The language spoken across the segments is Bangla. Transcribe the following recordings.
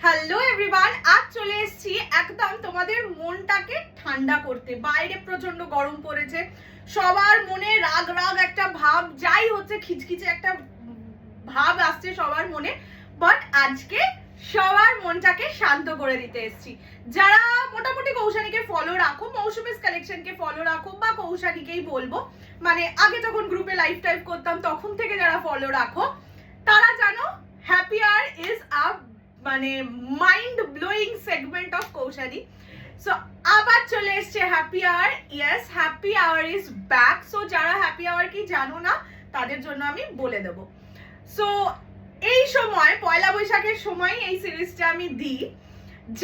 হ্যালো এভরিওয়ান, আজ চলে এসেছি একদম তোমাদের মনটাকে ঠান্ডা করতে। বাইরে প্রচন্ড গরম পড়েছে, সবার মনে রাগ রাগ একটা ভাব, যাই হচ্ছে খিচখিচে একটা ভাব আসছে সবার মনে। বাট আজকে সবার মনটাকে শান্ত করে দিতে এসেছি। যারা মোটামুটি কৌশানীকে ফলো রাখো, মৌসুমিস কালেকশনকে ফলো রাখো, বা কৌশানীকেই বলবো, মানে আগে যখন গ্রুপে লাইভ টাইপ করতাম তখন থেকে যারা ফলো রাখো, তারা জানো হ্যাপি আওয়ার ইজ আ মানে mind blowing segment of Koushani. So আবার চলে এসছে happy hour. Yes, happy hour is back. So যারা হ্যাপি আওয়ার কি জানো না তাদের জন্য আমি বলে দেব। সো এই সময় পয়লা বৈশাখের সময় এই সিরিজটা আমি দিই।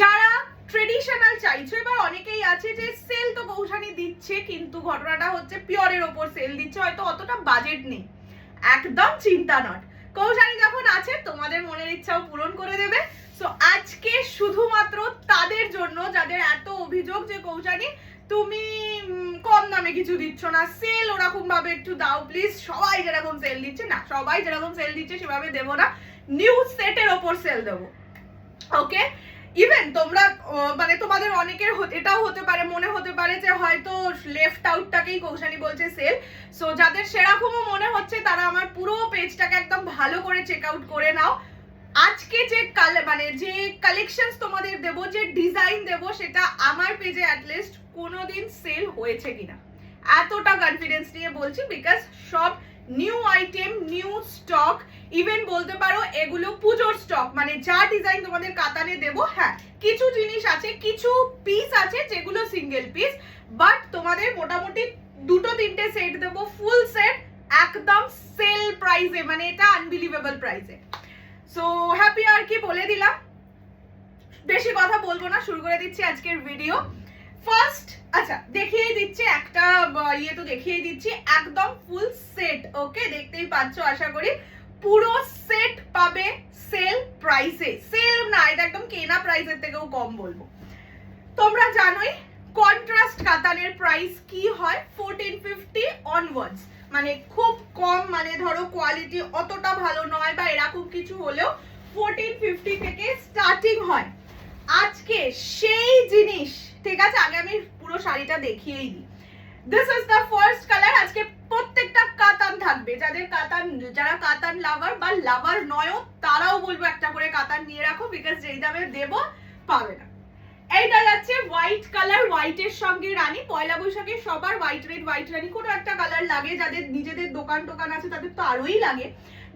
যারা ট্রেডিশনাল চাইছো, এবার অনেকেই আছে যে সেল তো কৌশানী দিচ্ছে, কিন্তু ঘটনাটা হচ্ছে পিওরের ওপর সেল দিচ্ছে, হয়তো অতটা বাজেট নেই। একদম চিন্তা নট, কৌশানী যখন আছে তোমাদের মনের ইচ্ছাও পূরণ করে দেবে। সো আজকে শুধুমাত্র তাদের জন্য যাদের এত অভিযোগ যে কৌশানী তুমি কম দামে কিছু দিচ্ছ না, সেল ওরকম ভাবে একটু দাও প্লিজ। সবাই যেরকম সেল দিচ্ছে না, সবাই যেরকম সেল দিচ্ছে সেভাবে দেবো না, নিউ সেটের ওপর সেল দেবো। ওকে, ইভেন তোমরা মানে তোমাদের অনেকের এটাও হতে পারে, মনে হতে পারে যে হয়তো লেফট আউটটাকেই কৌশানী বলছে সেল। সো যাদের সেরকমও মনে হচ্ছে তারা আমার পুরো পেজটাকে একদম ভালো করে চেক আউট করে নাও। আজকে যে মানে যে কালেকশনস তোমাদের দেব, যে ডিজাইন দেব, সেটা আমার পেজে অ্যাটলিস্ট কোনোদিন সেল হয়েছে কিনা এতটা কনফিডেন্স নিয়ে বলছি, বিকজ সব new item, new stock. Even বলতে পারো এগুলো পুজোর স্টক, মানে যা ডিজাইন তোমাদের কাতানে দেব, হ্যাঁ কিছু জিনিস আছে, কিছু পিস আছে যেগুলো সিঙ্গেল পিস, বাট তোমাদের মোটামুটি দুটো তিনটে সেট দেব, ফুল সেট একদম সেল প্রাইসে, মানে এটা আনবিলিভেবল প্রাইসে। সো হ্যাপি আর কি বলে দিলাম, বেশি কথা বলবো না, শুরু করে দিচ্ছি আজকের ভিডিও। ফার্স্ট আচ্ছা দেখিয়ে দিচ্ছি একটা ইয়ে, তো দেখিয়ে দিচ্ছি একদম ফুল সেট। ওকে, দেখতেই পাচ্ছ আশা করি পুরো সেট পাবে সেল প্রাইসে। সেল না, এটা একদম কেনা প্রাইসের থেকেও কম বলবো। তোমরা জানোই কন্ট্রাস্ট কাতানের প্রাইস কি হয়, 1450 অনওয়ার্ডস, মানে খুব কম, মানে ধরো কোয়ালিটি অতটা ভালো নয় বা এরকম কিছু হলেও 1450 থেকে স্টার্টিং হয়। আজকে সেই জিনিস, ঠিক আছে, আগে আমি পুরো শাড়িটা দেখিয়েই দিই। This is the first colour. আজকে প্রত্যেকটা কাতান থাকবে, যারা কাতান লাভার বা লাভার নয়ও তারাও বলবো একটা করে কাতান নিয়ে রাখো, বিকজ যেই দামে দেবো পাবে না। এইটা যাচ্ছে হোয়াইট কালার, হোয়াইটের সঙ্গে রানী। পয়লা বৈশাখে সবার হোয়াইট রেড হোয়াইট রানী কোনো একটা কালার লাগে, যাদের নিজেদের দোকান টোকান আছে তাদের তো আরোই লাগে।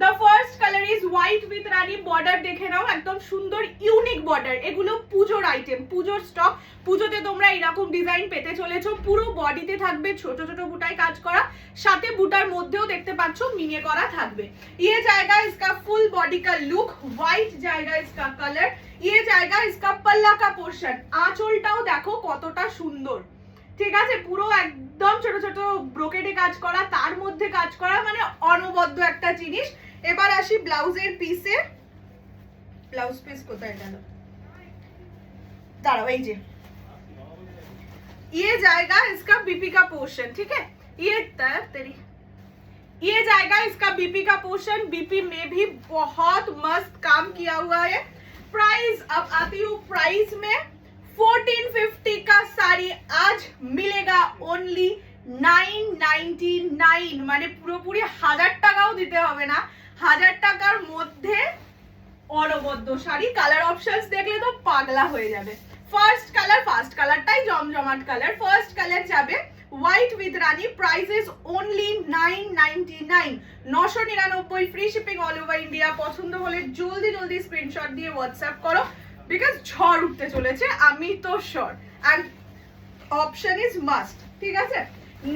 The first colour is white with rani. Border দেখে নাও, একদম সুন্দর ইউনিক বর্ডার। এগুলো পুজোর আইটেম, পুজোর স্টক। পুজোতে তোমরা এরকম ডিজাইন পেতে চলেছো। পুরো বডিতে থাকবে ছোট ছোট বুটায় কাজ করা, সাথে বুটার মধ্যেও দেখতে পাচ্ছ মিনে করা থাকবে। ये जाएगा इसका फुल बॉडी का लुक, व्हाइट जाएगा इसका कलर, ये जाएगा इसका पल्ला का पोर्शन। आंचलটাও দেখো কতটা সুন্দর, ঠিক আছে, পুরো একদম ছোট ছোট ব্রোকেডে কাজ করা, তার মধ্যে কাজ করা, মানে অনবদ্য একটা জিনিস। এবার আসি ব্লাউজের পিসে। ব্লাউজ পিস কোথায় গেল, দাঁড়াও, এই যে ये जाएगा इसका बीपी का पोर्शन, ठीक है, ये जाएगा इसका बीपी का पोर्शन। बीपी में भी बहुत मस्त काम किया हुआ है। प्राइस अब आती हूँ प्राइस में। 1450 का साड़ी आज मिलेगा ओनली 999, মানে পুরোপুরি 1000 টাকাও দিতে হবে না, 1000 টাকার মধ্যে অনবদ্য শাড়ি। কালার অপশনস দেখলে তো পাগলা হয়ে যাবে। ফার্স্ট কালারটাই জমজমাট কালার। ফার্স্ট কালার যাবে white with Rani. Price is only 999, 999, free shipping all over India. পছন্দ হলে জলদি জলদি স্ক্রিনশট দিয়ে হোয়াটসঅ্যাপ করো, বিকজ ঝড় উঠতে চলেছে, আমি তো sure, and option is must, ঠিক আছে।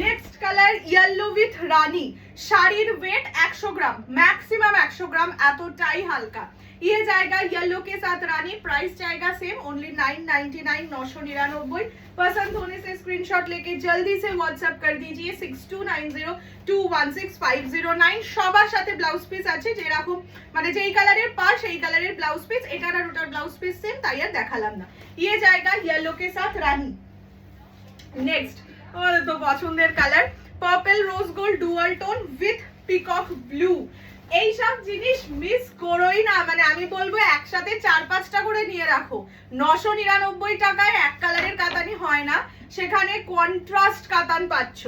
Next colour yellow with rani. শাড়ির ওয়েট 100 গ্রাম, मैक्सिमम 100 ग्राम, এতটাই হালকা। ये जाएगा येलो के साथ रानी। प्राइस जाएगा सेम, ओनली 999, 999। पसंद होने से स्क्रीनशॉट लेके जल्दी से व्हाट्सएप कर दीजिए 6290216509। সবার সাথে ব্লাউজ পিস আছে, যেরকম মানে যেই কালারের পার সেই কালারের ব্লাউজ পিস। এটার আর ওটার ব্লাউজ পিস সেম, তাই আর দেখালাম না। ये जाएगा येलो के साथ रानी। नेक्स्ट तो পছন্দের colour purple rose gold dual tone with peacock blue. এইসব জিনিস মিস করোই না, মানে আমি বলবো একসাথে 4-5টা করে নিয়ে রাখো। 999 টাকায় এক কালারের কাতানি হয় না, সেখানে কন্ট্রাস্ট কাতান পাচ্ছ,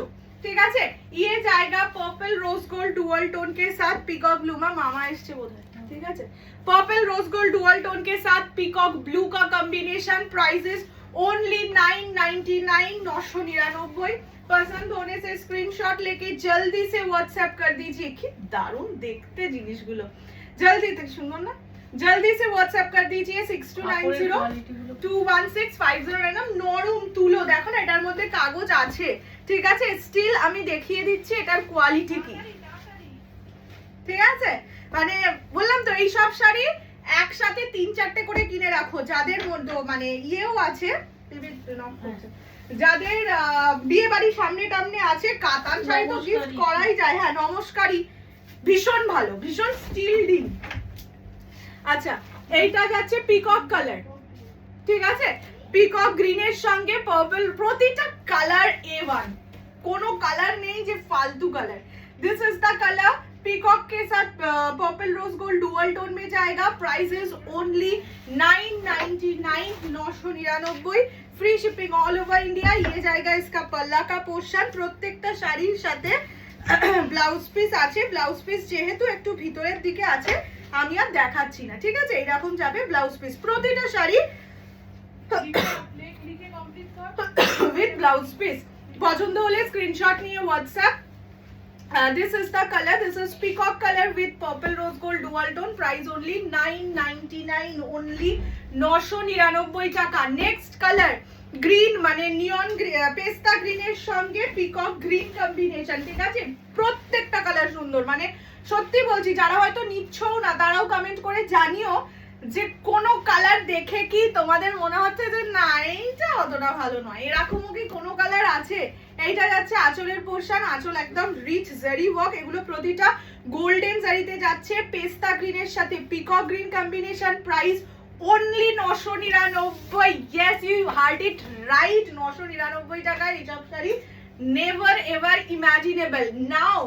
ঠিক আছে। ये जाएगा purple rose gold dual tone के साथ पीकॉक ब्लू में मामा এসছে বোধহয়, ঠিক আছে। Purple rose gold dual tone के साथ पीकॉक ब्लू का कॉम्बिनेशन, प्राइसेस ओनली 999, 999। पसंद होने से स्क्रीनशॉट लेके जल्दी से व्हाट्सएप कर दीजिए। कि दारुण देखते জিনিসগুলো, जल्दी तक सुनो ना, जल्दी से व्हाट्सएप कर दीजिए 6290216509। নরম তুলো, দেখো না এটার মধ্যে কাগজ আছে, ঠিক আছে। স্টিল আমি দেখিয়ে দিচ্ছি এটার কোয়ালিটি কি, ঠিক আছে। মানে বললাম তো এই সব শাড়ি একসাথে 3-4টে করে কিনে রাখো, যাদের মধ্যে মানে ইয়েও আছে, যাদের বিয়ে বাড়ির সামনে টামনে আছে, কাতান শাড়ি তো গিফট করাই যায়। হ্যাঁ, নমস্কারী ভীষণ ভালো, ভীষণ স্টিল ডিম। আচ্ছা, এইটা যাচ্ছে পিকক কালার, ঠিক আছে। পিকক গ্রিনের সঙ্গে পার্পল, প্রতিটা কালার A1, কোনো কালার নেই যে ফালতু colour. This is the colour peacock के साथ purple rose gold dual tone में जाएगा। Price is only 999, 999। Free shipping all over India. ये जाएगा इसका पल्ला का पोर्शन। প্রত্যেকটা শাড়ির সাথে ব্লাউজ পিস আছে। ব্লাউজ পিস যেহেতু একটু ভিতরের দিকে আছে আমি আর দেখাচ্ছি না, ঠিক আছে। এরকম যাবে ব্লাউজ পিস প্রতিটা শাড়ি উইথ ব্লাউজ পিস। পছন্দ হলে স্ক্রিনশট নিয়ে WhatsApp. This is the color, this is peacock color with purple rose gold dual tone. Price only 999, only 999 টাকা। Next color গ্রিন, মানে নিয়ন পেস্তা গ্রিনের সঙ্গে পিকক গ্রিন কম্বিনেশন, ঠিক আছে। প্রত্যেকটা কালার সুন্দর, মানে সত্যি বলছি যারা হয়তো নিচ্ছও না তারাও কমেন্ট করে জানিও যে কোন কালার দেখে কি তোমাদের মনে হচ্ছে যে না এইটা অতটা ভালো নয়, এরকমও কি কোনো কালার আছে। এইটা যাচ্ছে আঁচলের পোর্শন, আঁচল একদম রিচ জারি ওয়ার্ক, এগুলো প্রতিটা গোল্ডেন জারিতে যাচ্ছে। পেস্তা গ্রিনের সাথে peacock green combination. Price only 999। yes you heard it right, 999 টাকায় এইসব sari never ever ইমাজিনেবল। Now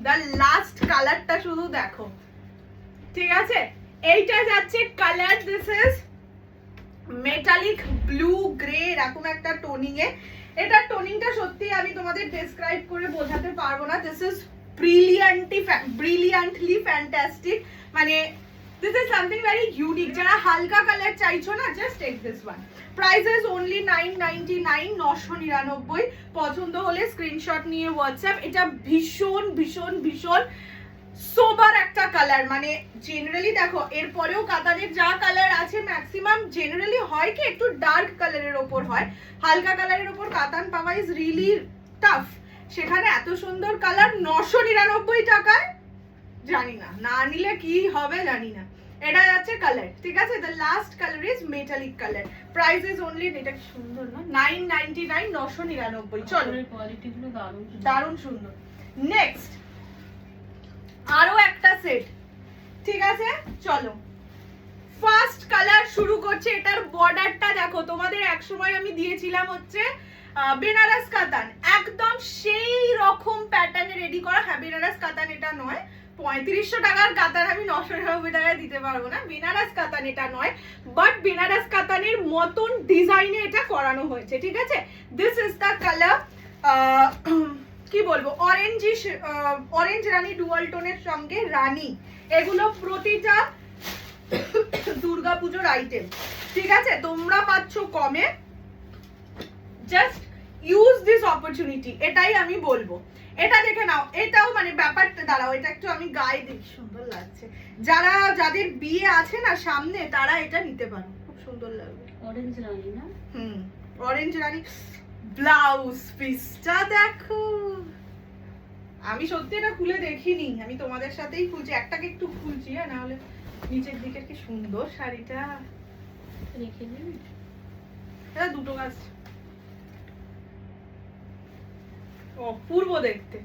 the last কালারটা শুধু দেখো, ঠিক আছে। এইটা যাচ্ছে colour, this is metallic blue grey, এরকম একটা টোনিং এ। এটা টোনিংটা সত্যি আমি তোমাদের ডেসক্রাইব করে বোঝাতে পারবো না। দিস ইজ ব্রিলিয়ান্টলি ফ্যান্টাস্টিক, মানে this is something very unique। যারা হালকা কালার চাইছো না, just take this one. Price is only 999, 999। পছন্দ হলে স্ক্রিনশট নিয়ে হোয়াটসঅ্যাপ। এটা ভীষণ ভীষণ ভীষণ সোবার একটা কালার, মানে জেনারেলি দেখো এরপরেও কাতানের যা কালার আছে ম্যাক্সিমাম জেনারেলি হয় কি একটু ডার্ক কালারের ওপর হয়, হালকা কালারের ওপর কাতান পাওয়া ইজ রিয়েলি টাফ। সেখানে এত সুন্দর কালার 999 টাকায়, জানি না না নিলে কি হবে জানি না। এটা যাচ্ছে কালার, ঠিক আছে। The last colour is metallic colour. Price is only, এটা কি সুন্দর না, 999, 999। চলো, কোয়ালিটি গুলো দারুণ সুন্দর। নেক্সট আরো একটা সেট, ঠিক আছে। চলো ফার্স্ট কালার শুরু করছে। এটার বর্ডারটা দেখো, তোমাদের এক সময় আমি দিয়েছিলাম হচ্ছে বেনারস কাতান, একদম সেই রকম প্যাটার্নে রেডি করা। হ্যাঁ, বেনারস কাতান এটা নয়, 3500 টাকার কাতান আমি 999 টাকায় দিতে পারবো না। বেনারস কাতান এটা নয়, বাট বেনারস কাতানের মতন ডিজাইনে এটা করানো হয়েছে, ঠিক আছে। দিস ইজ দ্য কালার, কি বলবো, অরেঞ্জ রানী ডুয়াল টোনের সঙ্গে রানী। এগুলো প্রতিটা দুর্গাপুজোর আইটেম, ঠিক আছে। তোমরা পাচ্ছ কমে, জাস্ট ইউজ দিস অপরচুনিটি, এটাই আমি বলবো। এটা দেখে নাও, এটাও মানে ব্যাপারটা, দাঁড়াও এটা একটু আমি গায়ে দেখি, সুন্দর লাগছে। যাদের বিয়ে আছে না সামনে, তারা এটা নিতে পারো, খুব সুন্দর লাগবে। অরেঞ্জ রানী না, অরেঞ্জ রানী। ব্লাউজ পিসটা দেখো, আমি সত্যি এটা খুলে দেখিনি, আমি তোমাদের সাথেই খুলছি, একটাকে একটু খুলছি, না হলে নিচের দিকে কি সুন্দর শাড়িটা রেখে দিন। এটা দুটো গাছ অপূর্ব দেখতে।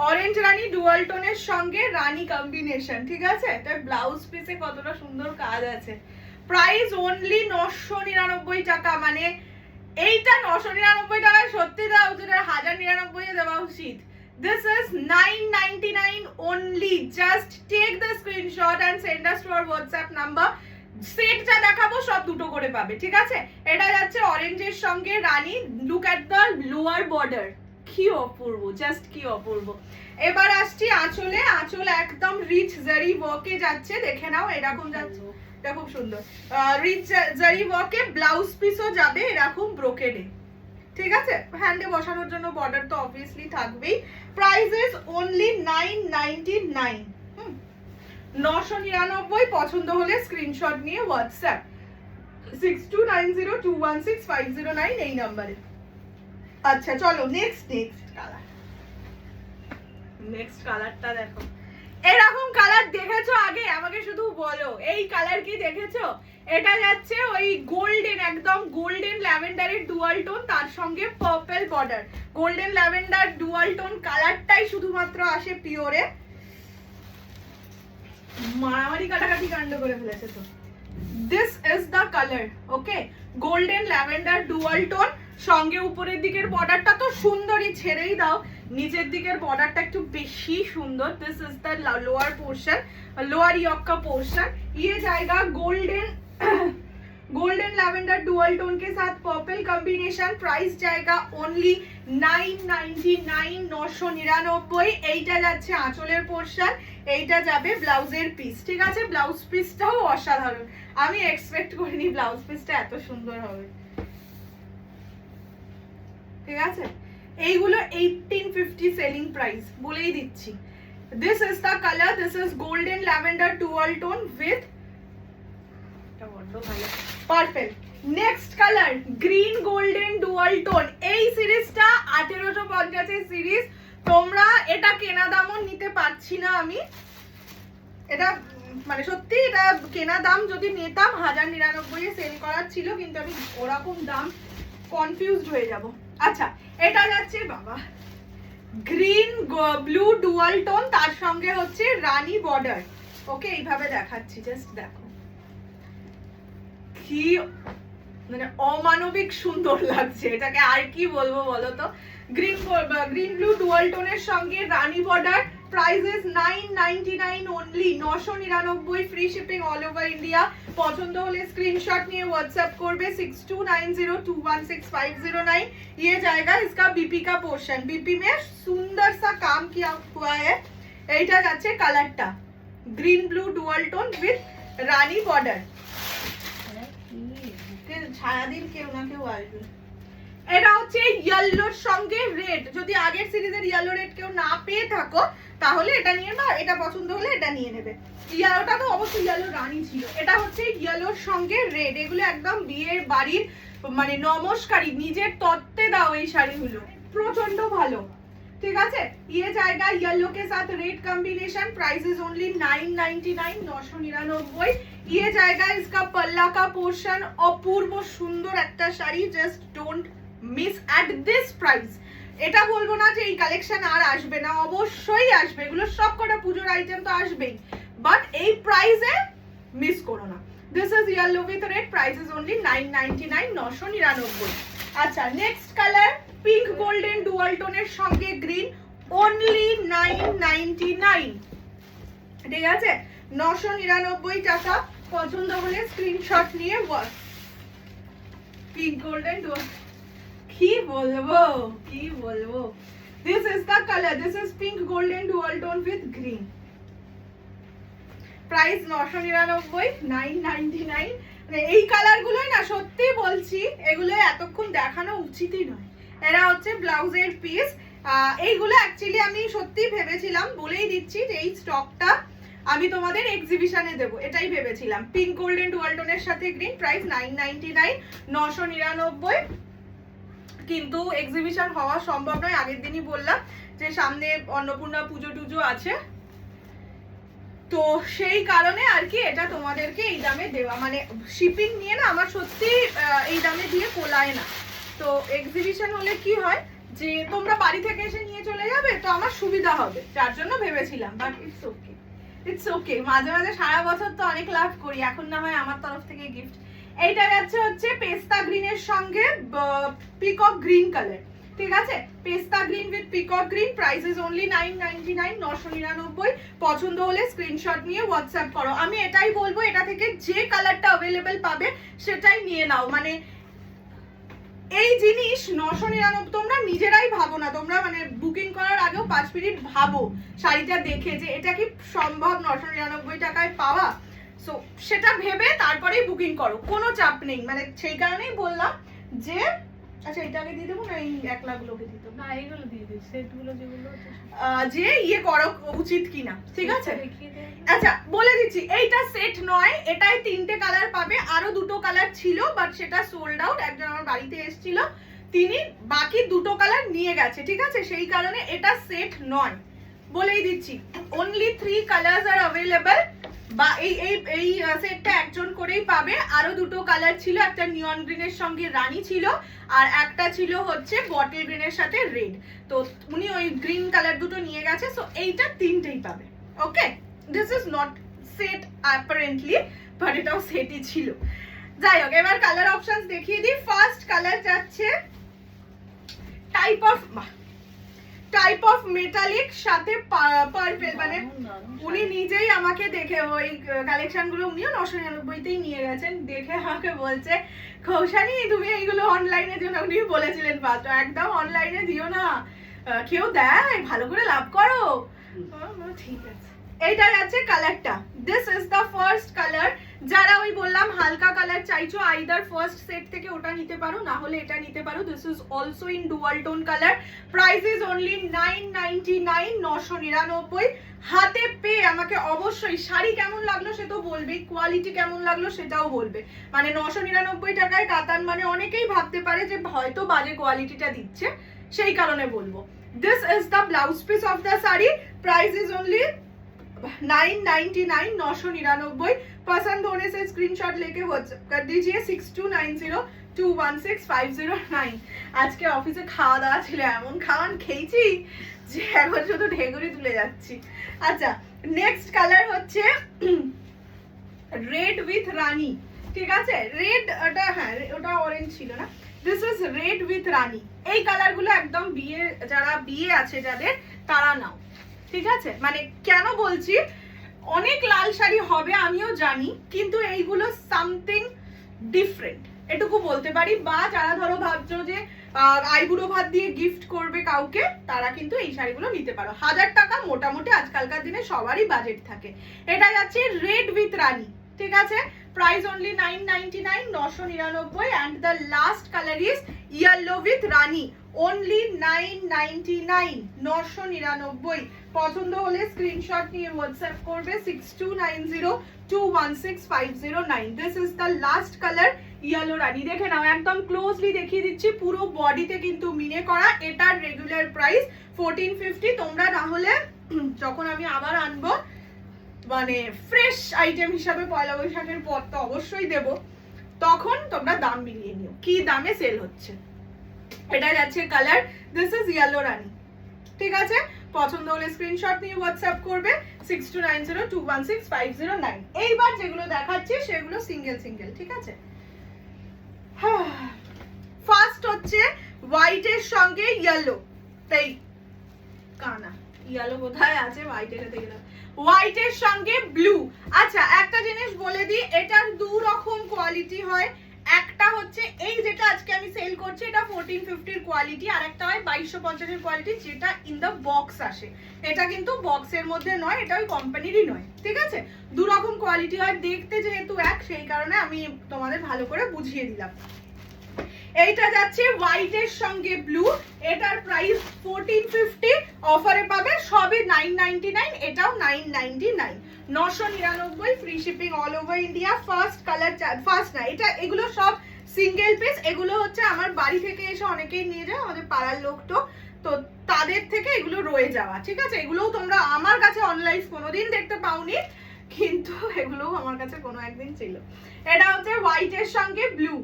অরেঞ্জ রানী ডুয়াল টোনের সঙ্গে রানী কম্বিনেশন, ঠিক আছে। এটা ব্লাউজ পিসে কতটা সুন্দর কাজ আছে। প্রাইস অনলি 999 টাকা, মানে এইটা 999 টাকায় সত্যি দেওয়া উচিত, 1099 এ দেওয়া উচিত। This is 999 only. Just take the screenshot and send us to our WhatsApp number. Set যা দেখাবো সব দুটো করে পাবে, ঠিক আছে? এটা যাচ্ছে অরেঞ্জের সঙ্গে রানী। Look at the lower border, কি অপূর্ব, জাস্ট কি অপূর্ব। এবার আসছি আঁচলে। আঁচল একদম রিচ জারি ওয়ার্কে যাচ্ছে, দেখে নাও এরকম যাচ্ছে, এটা খুব সুন্দর রিচ জারি ওয়ার্কে। ব্লাউজ পিসও যাবে এরকম ব্রোকেডে, ঠিক আছে? হ্যান্ডে বসানোর জন্য বর্ডার তো অবভিয়াসলি থাকবেই। Price is only 999। 999। পছন্দ হলে স্ক্রিনশট নিয়ে হোয়াটসঅ্যাপ 6290216509 এই নাম্বারে। আচ্ছা চলো নেক্সট কালার। নেক্সট কালারটা দেখো, এরকম কালার দেখেছো আগে? আমাকে শুধু বলো এই কালার কি দেখেছো? এটা যাচ্ছে ওই গোল্ডেন, একদম গোল্ডেন ল্যাভেন্ডারের ডুয়াল টোন, তার সঙ্গে purple border. Golden lavender dual tone কালারটাই শুধুমাত্র আসে পিওরে। মারামারি কাটাকাটি কাণ্ড করে ফেলেছে তো। This is the colour, okay? Golden lavender dual tone, সঙ্গে উপরের দিকের বর্ডারটা তো সুন্দরই, ছেড়েই দাও, নিচের দিকের বর্ডারটা একটু বেশি সুন্দর। This is the lower portion, lower yoke का पोर्शन। ये जाएगा गोल्डन लैवेंडर डुअल टोन के साथ पर्पल कॉम्बिनेशन। प्राइस जाएगा ओनली 999, 999। এইটা যাচ্ছে আঁচলের পোর্শন, এইটা যাবে ব্লাউজের পিস, ঠিক আছে? ব্লাউজ পিসটাও অসাধারণ, আমি এক্সপেক্ট করিনি ব্লাউজ পিসটা এত সুন্দর হবে, ঠিক আছে? এইগুলো 1850 সেলিং প্রাইস, বলেই দিচ্ছি। This is the color. This is golden lavender dual tone with purple. Next color green golden dual tone. এই সিরিজটা 1850 এর সিরিজ। তোমরা এটা কেনা দামও নিতে পারছি না আমি, এটা মানে সত্যি এটা কেনা দাম যদি নিতাম 1099 এ সেল করার ছিল, কিন্তু আমি ওরকম দাম কনফিউজড হয়ে যাব। আচ্ছা এটা যাচ্ছে বাবা গ্রিন ব্লু ডুয়াল টোন, তার সঙ্গে হচ্ছে রানী বর্ডার, ওকে? এইভাবে দেখাচ্ছি, জাস্ট দেখো কি মানে অমানবিক সুন্দর লাগছে, এটাকে আর কি বলবো বলো তো? গ্রিন ব্লু ডুয়াল টোনের সঙ্গে রানী border. Price is 999 only, 999, free shipping all over India. পছন্দ হলে স্ক্রিনশট নিয়ে হোয়াটসঅ্যাপ করবে 6290216509। ये जाएगा इसका बीपी का पोर्शन, बीपी में सुंदर सा काम किया हुआ है। এইটা যাচ্ছে কালারটা green blue dual tone with rani border. ছায়াদিন কেউ না কেউ আসবে। এটা হচ্ছে ইয়েলোর সঙ্গে রেড, যদি আগের সিরিজের ইয়েলো রেড কেউ না পেয়ে থাকো তাহলে এটা নিয়ে নাও, এটা পছন্দ হলে এটা নিয়ে নেবে। ইয়েলোটা তো অবশ্যই ইয়েলো রানী ছিল, এটা হচ্ছে ইয়েলোর সঙ্গে রেড। এগুলো একদম বিয়ের বাড়ির মানে নমস্কারী, নিজের তত্ত্বে দাও এই শাড়িগুলো, প্রচন্ড ভালো, ঠিক আছে? ये जाएगा येलो के साथ red combination. Price is only 999, 999। ये जाएगा इसका पल्ला का पोर्शन, अपूर्व सुंदर একটা sari, just don't miss at this price. এটা বলবো না যে এই কালেকশন আর আসবে না, অবশ্যই আসবে, এগুলো সব কটা পুজোর আইটেম তো আসবেই, বাট এই প্রাইসে মিস করো না। This is yellow with red, price is only 999, 999। আচ্ছা next colour pink golden dual টোনের সঙ্গে গ্রিন, ওনলি 999, ঠিক আছে? 999 টাকা। পছন্দ হলে স্ক্রিনশট নিয়ে ওয়াচ। পিঙ্ক গোল্ডেন ডুয়াল, কি বলবো কি বলবো, this is the colour, this is pink golden dual tone with green. Price 999, 999। মানে এই কালারগুলোই না সত্যি বলছি, এগুলো এতক্ষণ দেখানো উচিতই নয়। এরা হচ্ছে ব্লাউজের পিস। এইগুলো অ্যাকচুয়ালি আমি সত্যি ভেবেছিলাম, বলেই দিচ্ছি যে এই স্টকটা আমি তোমাদের এক্সিবিশনে দেব, এটাই ভেবেছিলাম। পিঙ্ক গোল্ডেন ডুয়াল টোনের সাথে গ্রিন, প্রাইস 999, 999। কিন্তু এক্সিবিশন হওয়া সম্ভব নয়, আগের দিনই বললাম যে সামনে অন্নপূর্ণা পুজো টুজো আছে, তো সেই কারণে আর কি এটা তোমাদেরকে এই দামে দেওয়া, মানে শিপিং নিয়ে না আমার সত্যি এই দামে দিয়ে পোলায় না। তো এক্সিবিশন হলে কি হয় যে তোমরা বাড়ি থেকে এসে নিয়ে চলে যাবে, তো আমার সুবিধা হবে, যার জন্য ভেবেছিলাম। But it's okay, it's okay, মাঝে মাঝে সারা বছর তো অনেক লাভ করি, এখন না হয় আমার তরফ থেকে গিফট। এইটা যাচ্ছে হচ্ছে পেস্তা গ্রিনের সঙ্গে পিকক গ্রিন কালার, ঠিক আছে, পেস্তা green with peacock green, prices only 999, 999। পছন্দ হলে স্ক্রিনশট নিয়ে হোয়াটসঅ্যাপ করো। আমি এটাই বলবো, এটা থেকে যে কালারটা অ্যাভেলেবেল পাবে সেটাই নিয়ে নাও। মানে এই জিনিস 999, তোমরা নিজেরাই ভাবো না, তোমরা মানে বুকিং করার আগেও 5 মিনিট ভাবো শাড়িটা দেখে যে এটা কি সম্ভব 999 টাকায় পাওয়া। সো সেটা ভেবে তারপরেই বুকিং করো, কোনো চাপ নেই। মানে সেই কারণেই বললাম যে আচ্ছা এটা আগে দিয়ে দেবো না এই 1 লাখগুলোকে দিয়ে দেবো, না এইগুলো দিয়ে দিই, সেটগুলো যেগুলো আছে যে ইয়ে করো উচিত কিনা, ঠিক আছে। দেখিয়ে দে। আচ্ছা বলে দিচ্ছি, এইটা সেট নয়, এটাই 3টে কালার পাবে, আরো 2টো কালার ছিল বাট সেটা সোল্ড আউট। একজন আমার বাড়িতে এসেছিল, তিনি বাকি 2টো কালার নিয়ে গেছে, ঠিক আছে, সেই কারণে এটা সেট নয়, বলেই দিচ্ছি। অনলি 3 কালার্স আর অ্যাভেলেবল, বা এই এই এই সেটটা একজন করেই পাবে। আরো 2টো কালার ছিল, একটা নিয়ন গ্রিনের সঙ্গে রানী ছিল, আর একটা ছিল হচ্ছে বটল গ্রিনের সাথে রেড। তো উনি ওই গ্রিন কালার দুটো নিয়ে গেছে, সো এইটা 3টেই পাবে। Okay, this is not set apparently, but এটাও সেটই ছিল। যাই হোক, এবার কালার অপশনস দেখিয়ে দিই। ফার্স্ট কালার যাচ্ছে টাইপ অফ মেটালিক সাথে পার্পল। মানে উনি নিজেই আমাকে দেখে ওই কালেকশন গুলো উনিও 999তেই নিয়ে গেছেন, দেখে আমাকে বলছে কৌশানি তুমি এইগুলো অনলাইনে জন্য, উনি বলেছিলেন পাত্র একদম অনলাইনে দিও না, কেউ দেয় ভালো করে লাভ করো। ঠিক আছে, এইটা যাচ্ছে কালারটা, this is the first colour. যারা ওই বললাম হালকা কালার চাইছো, আইদার ফার্স্ট সেট থেকে ওটা নিতে পারো, না হলে এটা নিতে পারো। This is also in dual tone colour, price is only 999, 999। হাতে পেয়ে আমাকে অবশ্যই শাড়ি কেমন লাগলো সে তো বলবেই, কোয়ালিটি কেমন লাগলো সেটাও বলবে। মানে 999 টাকায় কাতান মানে অনেকেই ভাবতে পারে যে হয়তো বাজে কোয়ালিটিটা দিচ্ছে, সেই কারণে বলবো। This is the blouse piece of the sari, price is only 999, 999। पसंद होने से स्क्रीनशॉट लेके व्हाट्सएप कर दीजिए 6290216509। আজকে অফিসে খাওয়া দাওয়া ছিল, এমন খাওয়ান খেয়েছি যে এখন শুধু ঢেকুরি তুলে যাচ্ছি। আচ্ছা নেক্সট কালার হচ্ছে রেড উইথ রানী, ঠিক আছে, রেড ওটা, হ্যাঁ ওটা অরেঞ্জ ছিল না, দিস ইজ রেড উইথ রানী। এই কালারগুলো একদম বিয়ে, যারা বিয়ে আছে যাদের তারা নাও, ঠিক আছে। মানে কেন বলছি, অনেক লাল শাড়ি হবে আমিও জানি, কিন্তু এইগুলো সামথিং ডিফারেন্ট এটুকু বলতে পারি। বা যারা ধরো ভাবছো যে আইবুড়ো ভাত দিয়ে গিফট করবে কাউকে, তারা কিন্তু এই শাড়িগুলো নিতে পারো। 1000 টাকা মোটামুটি আজকালকার দিনে সবারই বাজেট থাকে। এটা যাচ্ছে রেড উইথ রানী, ঠিক আছে, price only 999, 999। And the last colour is yellow with rani, only 999, 999। পছন্দ হলে স্ক্রিনশট নিয়ে হোয়াটসঅ্যাপ করবে 6290216509। This is the last colour yellow rani. দেখে নাও, একদম ক্লোজলি দেখিয়ে দিচ্ছি, পুরো বডিতে কিন্তু মিনে করা। এটার রেগুলার প্রাইস 1450। তোমরা না হলে যখন আমি আবার আনবো মানে ফ্রেশ আইটেম হিসাবে পয়লা বৈশাখের পর তো অবশ্যই দেব, তখন তোমরা দাম মিলিয়ে নিও কি দামে সেল হচ্ছে। এটা যাচ্ছে কালার, দিস ইজ ইয়েলো রানী, ঠিক আছে। পছন্দ হলে স্ক্রিনশট নিয়ে হোয়াটসঅ্যাপ করবে 6290216509। এইবার যেগুলো দেখাচ্ছি সেগুলো সিঙ্গেল সিঙ্গেল, ঠিক আছে। ফার্স্ট হচ্ছে হোয়াইটের সঙ্গে ইয়েলো, তাই কানা ইয়েলো কোথায় আছে, হোয়াইটের সাথে গেলাম, হোয়াইটের সঙ্গে ব্লু। আচ্ছা একটা জিনিস বলে দিই, এটার 2 রকম কোয়ালিটি হয়। একটা হচ্ছে এই যেটা আজকে আমি সেল করছি, এটা 1450 এর কোয়ালিটি, আর একটা হয় 2250 এর কোয়ালিটি, যেটা ইন দ্য বক্স আসে। এটা কিন্তু বক্সের মধ্যে নয়, এটা ওই কোম্পানিরই নয়, ঠিক আছে। 2 রকম কোয়ালিটি হয়, দেখতে যেহেতু এক সেই কারণে আমি তোমাদের ভালো করে বুঝিয়ে দিলাম। এইটা যাচ্ছে হোয়াইটের সঙ্গে ব্লু, এটার প্রাইস 1450, অফারে পাবে সবই 999, এটাও 999, 999, free shipping all over India. First colour, first না এটা, এগুলো সব সিঙ্গেল পিস। এগুলো হচ্ছে আমার বাড়ি থেকে এসে অনেকেই নিয়ে যায়, আমাদের পাড়ার লোক তো তাদের থেকে এগুলো রয়ে যাওয়া, ঠিক আছে। এগুলোও তোমরা আমার কাছে অনলাইন কোনোদিন দেখতে পাওনি, কিন্তু এগুলোও আমার কাছে কোনো একদিন ছিল। এটা হচ্ছে হোয়াইটের সঙ্গে ব্লু,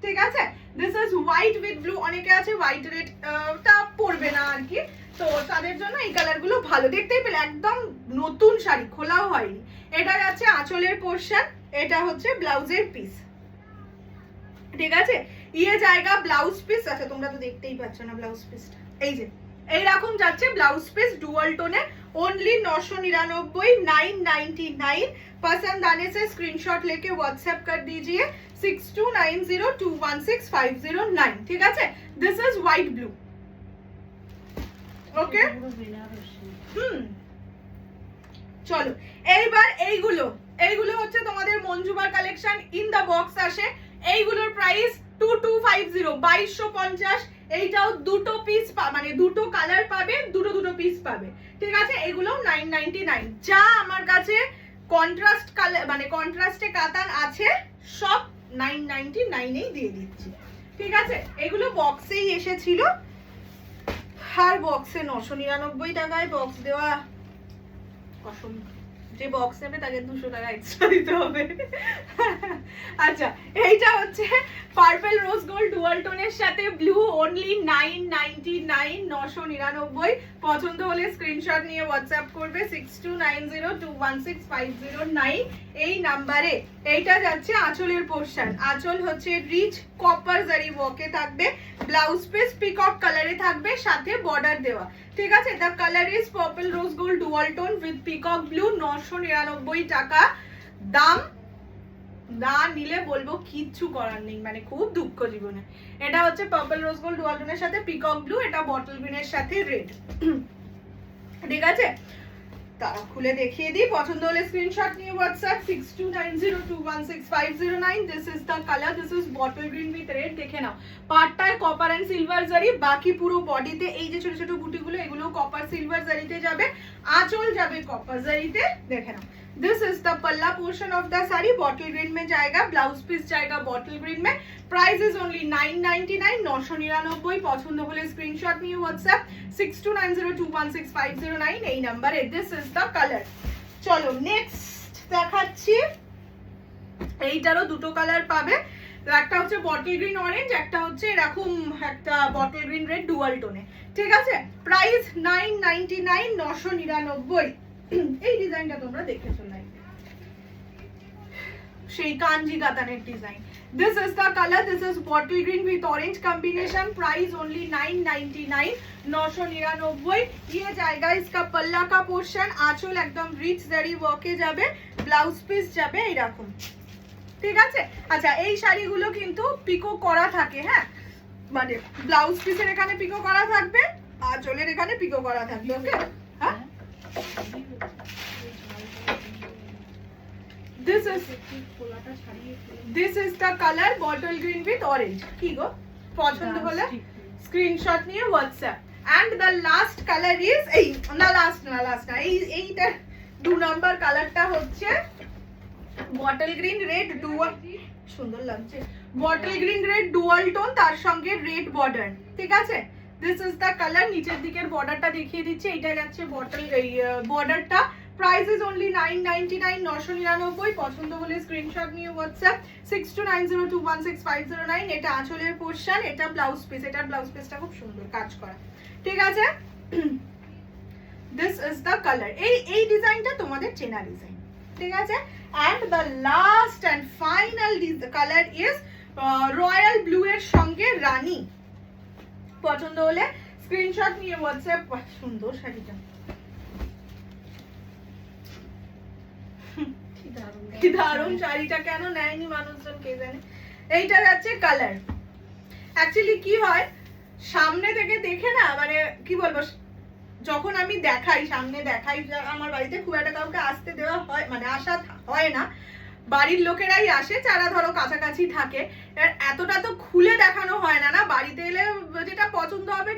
ঠিক আছে। This is white with blue. অনেকে আছে হোয়াইট রেড টা পরবে না আর কি, তো তাদের জন্য এই কালার গুলো ভালো। দেখতেই পেলে একদম নতুন শাড়ি, খোলাও হয়নি। এটা যাচ্ছে আঁচলের পোরশন, এটা হচ্ছে ব্লাউজের পিস, ঠিক আছে। ইয়ে জায়গা ব্লাউজ পিস, আচ্ছা তোমরা তো দেখতেই পাচ্ছ না ব্লাউজ পিসটা, এই যে এইরকম যাচ্ছে ব্লাউজ পিস ডুয়াল টোনে, ओनली 999, 999। पसंद आने से स्क्रीनशॉट लेके व्हाट्सएप कर दीजिए 6290216509, ঠিক আছে। दिस इज व्हाइट ब्लू, ওকে। চলো এইবার এইগুলো হচ্ছে তোমাদের মঞ্জুবার কালেকশন, ইন দা বক্স আসে। এইগুলোর প্রাইস 2250, 2250। এইটাও দুটো পিস মানে দুটো কালার পাবে, দুটো পিস পাবে, ঠিক আছে। এগুলো 999। যা আমার কাছে কন্ট্রাস্ট কালার মানে কন্ট্রাস্টে কাতান আছে সব 999 এই দিয়ে দিচ্ছি, ঠিক আছে। এগুলো বক্সেই এসেছিল, আর বক্সে 999 টাকায় বক্স দেওয়া অসম্ভব। যে বক্স নেবে তাকে 200 টাকা এক্সট্রা দিতে হবে। আচ্ছা এইটা হচ্ছে পার্পল রোজ গোল্ড ডুয়াল টোনের সাথে ব্লু, ओनली 999, 999। পছন্দ হলে স্ক্রিনশট নিয়ে হোয়াটসঅ্যাপ করবে 6290216509 এই নাম্বারে। এইটা যাচ্ছে আঁচলের পোরশন, আঁচল হচ্ছে রিচ কপার জারি ওয়ার্কে থাকবে, ব্লাউজ পিস পিকক কালারে থাকবে, সাথে বর্ডার দেওয়া, ঠিক আছে। The colour is purple rose gold dual tone with peacock blue, 999 টাকা দাম। না নিলে বলবো কিচ্ছু করার নেই, মানে খুব দুঃখ জীবনে। এটা হচ্ছে পার্পল রোজ গোল্ড ডুয়াল টোনের সাথে পিকক ব্লু, এটা বটল গ্রিনের সাথে রেড, ঠিক আছে। তারা খুলে দেখিয়ে দিই, পছন্দ হলে স্ক্রিনশট নিয়ে WhatsApp 6290216509। This is the colour, this is bottle green with red. দেখে নাও পাটটায় কপার এন্ড সিলভার জারি, বাকি পুরো বডিতে এই যে ছোট ছোট বুটিগুলো এগুলো কপার সিলভার জারিতে যাবে, আঁচল যাবে কপার জারিতে। দেখে নাও दिस इज द पल्ला portion of the sari, bottle green में जाएगा, ब्लाउज पीस जाएगा बॉटल ग्रीन में। Price is only 999, 999। পছন্দ হলে স্ক্রিনশট নিয়ে হোয়াটসঅ্যাপ 6290216509 এই নাম্বারে। This is the colour. চলো নেক্সট দেখাচ্ছি, এইটারও দুটো কালার পাবে, একটা হচ্ছে বটল গ্রিন অরেঞ্জ, একটা হচ্ছে এরকম একটা বটল গ্রিন রেড ডুয়াল টোনে, ঠিক আছে। প্রাইস 999, 999। এই ডিজাইনটা তোমরা দেখেছো না, সেই কাঞ্জি কাতানের design. This is the colour, this is bottle green with orange combination, price only 999, 999। ये जाएगा इसका पल्ला का पोर्शन, आंचल एकदम रिच जरी ওয়ার্কে যাবে, ব্লাউজ পিস যাবে এরকম, ঠিক আছে। আচ্ছা এই শাড়িগুলো কিন্তু পিকো করা থাকে, হ্যাঁ মানে ব্লাউজ পিসের এখানে পিকো করা থাকবে, আঁচলের এখানে পিকো করা থাকবে, ওকে। হ্যাঁ this is the color bottle green with orange। কি গো পছন্দ হলে স্ক্রিনশট নিয়ে WhatsApp. and the last color is এই না লাস্ট না এইটা 2 নাম্বার কালারটা হচ্ছে বটল গ্রিন রেড ডুয়াল, সুন্দর লাগছে, bottle green red dual tone তার সঙ্গে রেড বর্ডার, ঠিক আছে। দিস ইজ দ্য কালার, নিচের দিকের বর্ডারটা দেখিয়ে দিচ্ছি, এটা যাচ্ছে বটল এই বর্ডারটা। Price is only 999, 999। পছন্দ হলে স্ক্রিনশট নিয়ে হোয়াটসঅ্যাপ 6290216509। এটা আঁচলের পোরশন, এটা ব্লাউজ পিস, এটার ব্লাউজ পিসটা খুব সুন্দর কাজ করা, ঠিক আছে। This is the colour. এই ডিজাইনটা তোমাদের চেনা ডিজাইন, ঠিক আছে। and the last and final color is royal blue এর সঙ্গে রানী। পছন্দ হলে স্ক্রিনশট নিয়ে হোয়াটসঅ্যাপ। সুন্দর শাড়িটা, কি দারুণ শাড়িটা, কেন নেয়নি মানুষজন কে জানে। এইটা যাচ্ছে কালার। অ্যাকচুয়ালি কি হয় সামনে থেকে দেখে না, মানে কি বলবো, যখন আমি দেখাই সামনে দেখাই, আমার বাড়িতে খুব একটা কাউকে আসতে দেওয়া হয় মানে আসা হয় না, বাড়ির লোকেরাই আসে যারা ধরো কাছাকাছি থাকে, এতটা তো খুলে দেখানো হয় না, বাড়িতে এলে যেটা পছন্দ হবে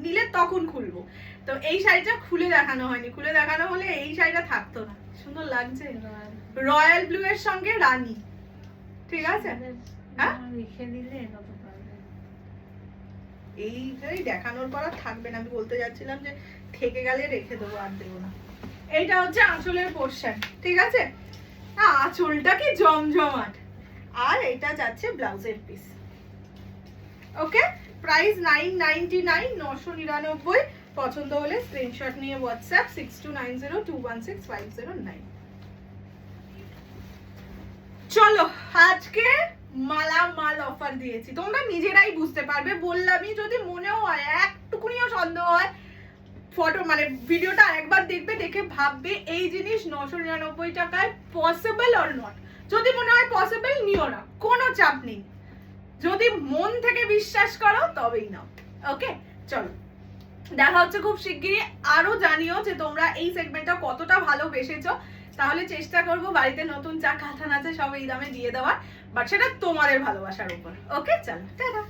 নিলে তখন খুলবো। তো এই শাড়িটা খুলে দেখানো হয়নি, খুলে দেখানো হলে এই শাড়িটা থাকতো না। সুন্দর লাগছে, রয়্যাল ব্লু এর সঙ্গে রানী, ঠিক আছে। হ্যাঁ এইটাই দেখানোর পর থাকবে না, আমি বলতে যাচ্ছিলাম যে থেকে গেলে রেখে দেবো, আর দেবো না। এইটা হচ্ছে আঁচলের পোরশন, ঠিক আছে। আঁচলটা কি জমজমাট, আর এটা যাচ্ছে ব্লাউজের পিস, ওকে। প্রাইস 999, 999। পছন্দ হলে স্ক্রিনশট নিয়ে হোয়াটসঅ্যাপ 6290216509। চলো আজকে মালামাল অফার দিয়েছি, তোমরা নিজেরাই বুঝতে পারবে। বললামই, যদি মনেও হয় একটুকুনিও সন্দেহ হয়, ফটো মানে ভিডিওটা একবার দেখবে, দেখে ভাববে এই জিনিস 999 টাকায় পসিবল অর নট। যদি মনে হয় পসিবল, নিও না, কোনো চাপ নেই। যদি মন থেকে বিশ্বাস করো তবেই নাও। ওকে, চলো দেখা হচ্ছে খুব শিগগিরই। আরো জানিও যে তোমরা এই সেগমেন্টটা কতটা ভালোবেসেছো, তাহলে চেষ্টা করবো বাড়িতে নতুন যা কাঁথান আছে সব এই দামে দিয়ে দেওয়ার, বাট সেটা তোমাদের ভালোবাসার উপর। ওকে, চলো টাটা।